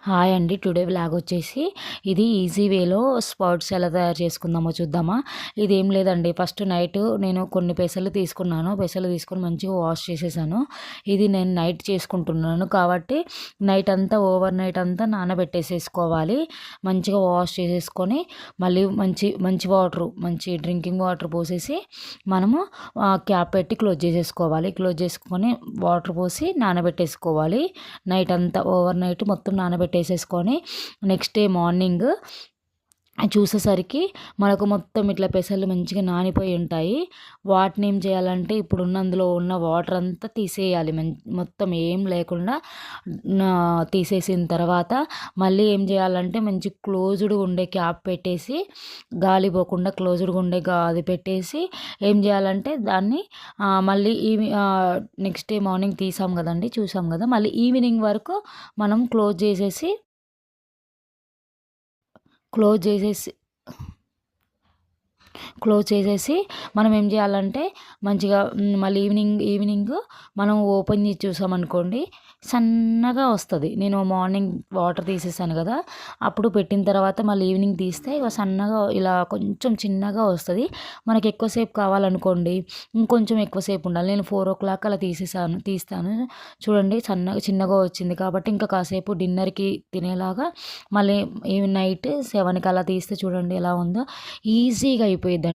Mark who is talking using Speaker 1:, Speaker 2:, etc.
Speaker 1: Hi అండి. Today vlog వచ్చేసి ఇది ఈజీ వేలో స్పర్ట్స్ ఎలా తయారు చేసుకుందామో చూద్దామా. ఇదేం లేదండి, ఫస్ట్ నైట్ నేను కొన్ని పెసలు తీసుకున్నాను. పెసలు తీసుకొని మంచిగా వాష్ చేసేసాను. ఇది నేను నైట్ చేసుకుంటున్నాను కాబట్టి నైట్ అంతా ఓవర్ నైట్ అంతా నానబెట్టేసేసుకోవాలి. మంచిగా వాష్ చేసేసుకొని మళ్ళీ మంచి మంచి వాటర్, మంచి డ్రింకింగ్ వాటర్ పోసేసి మనము క్యాప్ పెట్టి క్లోజ్ చేసేసుకోవాలి. క్లోజ్ చేసుకొని వాటర్ పోసి నానబెట్టేసుకోవాలి. నైట్ అంతా ఓవర్ నైట్ మొత్తం నానబెట్టేసేసుకొని నెక్స్ట్ డే మార్నింగ్ చూసేసరికి మనకు మొత్తం ఇట్లా పెసలు మంచిగా నానిపోయి ఉంటాయి. వాటిని ఏం చేయాలంటే ఇప్పుడున్న అందులో ఉన్న వాటర్ అంతా తీసేయాలి. మొత్తం ఏం లేకుండా తీసేసిన తర్వాత మళ్ళీ ఏం చేయాలంటే మంచి క్లోజ్డ్గా ఉండే క్యాప్ పెట్టేసి, గాలి పోకుండా క్లోజ్డ్గా ఉండే అది పెట్టేసి ఏం చేయాలంటే దాన్ని మళ్ళీ నెక్స్ట్ డే మార్నింగ్ తీసాం కదండి, చూసాం కదా, మళ్ళీ ఈవినింగ్ వరకు మనం క్లోజ్ చేసేసి మనం ఏం చేయాలంటే మంచిగా మళ్ళీ ఈవినింగ్ మనం ఓపెన్ చేసి చూసామనుకోండి, సన్నగా వస్తుంది. నేను మార్నింగ్ వాటర్ తీసేసాను కదా, అప్పుడు పెట్టిన తర్వాత మళ్ళీ ఈవినింగ్ తీస్తే ఇక సన్నగా ఇలా కొంచెం చిన్నగా వస్తుంది. మనకి ఎక్కువసేపు కావాలనుకోండి ఇంకొంచెం ఎక్కువసేపు ఉండాలి. నేను 4 o'clock అలా తీస్తాను. చూడండి చిన్నగా వచ్చింది కాబట్టి ఇంకా కాసేపు డిన్నర్కి తినేలాగా మళ్ళీ నైట్ 7కి అలా తీస్తే చూడండి ఎలా ఉందో. ఈజీగా అయిపోయిద్ది.